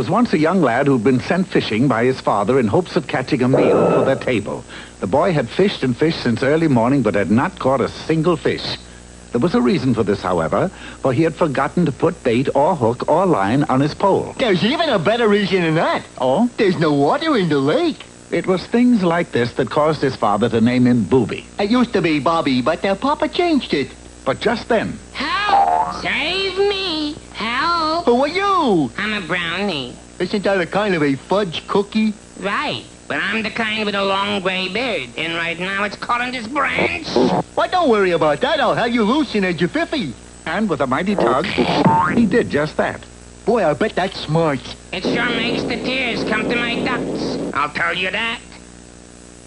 was once a young lad who'd been sent fishing by his father in hopes of catching a meal for their table. The boy had fished and fished since early morning, but had not caught a single fish. There was a reason for this, however, for he had forgotten to put bait or hook or line on his pole. There's even a better reason than that. Oh? There's no water in the lake. It was things like this that caused his father to name him Booby. It used to be Bobby, but Papa changed it. But just then... Help! Save me! Help! Who are you? I'm a brownie. Isn't that a kind of a fudge cookie? Right, but I'm the kind with a long gray beard, and right now it's caught on this branch. Why, don't worry about that. I'll have you loose in a jiffy. And with a mighty tug, he did just that. Boy, I bet that's smart. It sure makes the tears come to my ducts, I'll tell you that.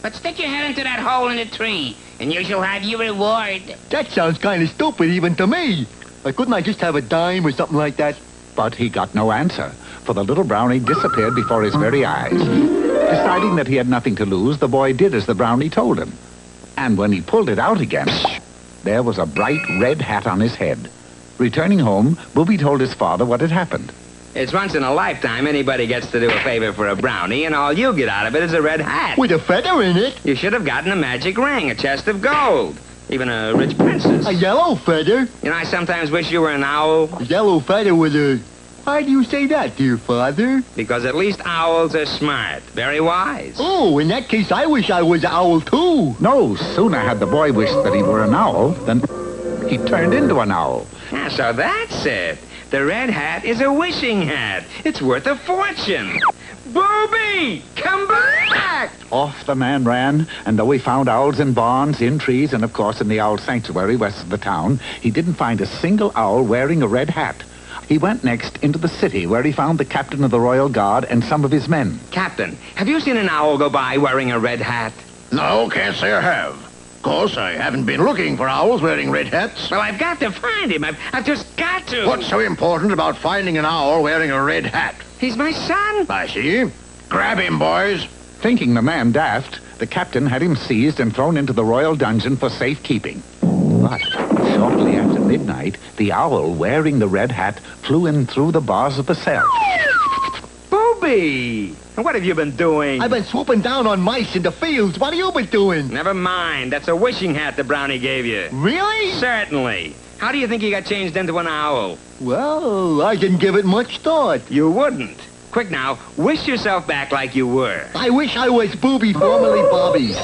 But stick your head into that hole in the tree, and you shall have your reward. That sounds kind of stupid even to me. Couldn't I just have a dime or something like that? But he got no answer, for the little brownie disappeared before his very eyes. Deciding that he had nothing to lose, the boy did as the brownie told him. And when he pulled it out again, there was a bright red hat on his head. Returning home, Booby told his father what had happened. It's once in a lifetime anybody gets to do a favor for a brownie, and all you get out of it is a red hat. With a feather in it? You should have gotten a magic ring, a chest of gold. Even a rich princess. A yellow feather? You know, I sometimes wish you were an owl. A yellow feather with a... Why do you say that, dear father? Because at least owls are smart. Very wise. Oh, in that case, I wish I was an owl, too. No sooner had the boy wished that he were an owl than he turned into an owl. Yeah, so that's it. The red hat is a wishing hat. It's worth a fortune. Booby, come back! Off the man ran, and though he found owls in barns, in trees, and of course in the owl sanctuary west of the town, he didn't find a single owl wearing a red hat. He went next into the city, where he found the captain of the Royal Guard and some of his men. Captain, have you seen an owl go by wearing a red hat? No, can't say I have. Of course, I haven't been looking for owls wearing red hats. Well, I've got to find him. I've just got to. What's so important about finding an owl wearing a red hat? He's my son. I see. Grab him, boys. Thinking the man daft, the captain had him seized and thrown into the royal dungeon for safekeeping. But shortly after midnight, the owl wearing the red hat flew in through the bars of the cell. Booby! What have you been doing? I've been swooping down on mice in the fields. What have you been doing? Never mind. That's a wishing hat the brownie gave you. Really? Certainly. How do you think you got changed into an owl? Well, I didn't give it much thought. You wouldn't. Quick now, wish yourself back like you were. I wish I was Booby, formerly Bobby.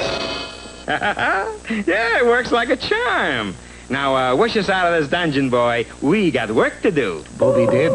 Yeah, it works like a charm. Now, wish us out of this dungeon, boy. We got work to do. Booby did.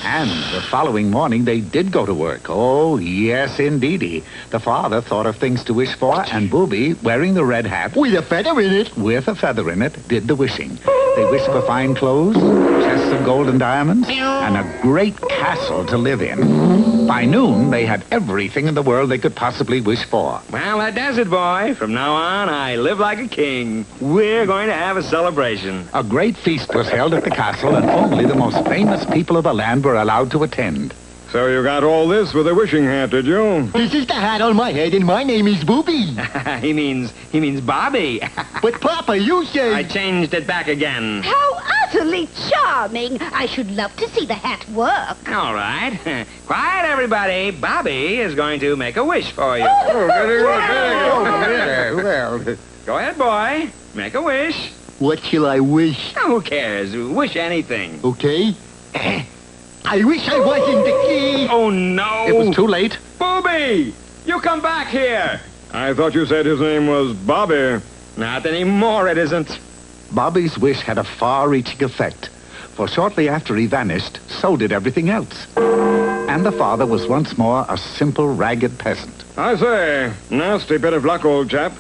And the following morning, they did go to work. Oh, yes, indeedy. The father thought of things to wish for, and Booby, wearing the red hat... With a feather in it. With a feather in it, did the wishing. They wished for fine clothes, chests of gold and diamonds, and a great castle to live in. By noon, they had everything in the world they could possibly wish for. Well, that does it, boy. From now on, I live like a king. We're going to have a celebration. A great feast was held at the castle, and only the most famous people of the land were allowed to attend. So you got all this with a wishing hat, did you? This is the hat on my head, and my name is Booby. He means Bobby. But, Papa, you say... I changed it back again. How utterly charming. I should love to see the hat work. All right. Quiet, everybody. Bobby is going to make a wish for you. Oh, very good, Well, Go ahead, boy. Make a wish. What shall I wish? Who cares? Wish anything. Okay. I wish I wasn't the key. Oh, no. it was too late. Booby! You come back here. I thought you said his name was Bobby. Not anymore, it isn't. Bobby's wish had a far-reaching effect, for shortly after he vanished, so did everything else. And the father was once more a simple, ragged peasant. I say, nasty bit of luck, old chap.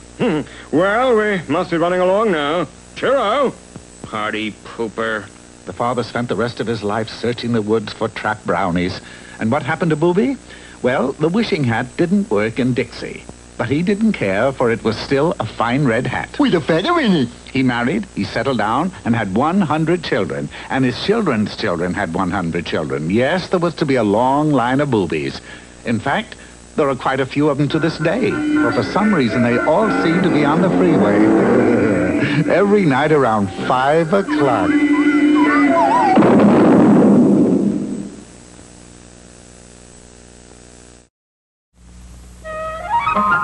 Well, we must be running along now. Cheerio. Party pooper. The father spent the rest of his life searching the woods for trapped brownies. And what happened to Booby? Well, the wishing hat didn't work in Dixie. But he didn't care, for it was still a fine red hat. With a feather in it. He married, he settled down, and had 100 children. And his children's children had 100 children. Yes, there was to be a long line of Boobies. In fact, there are quite a few of them to this day. For some reason, they all seem to be on the freeway. Every night around 5 o'clock. Bye.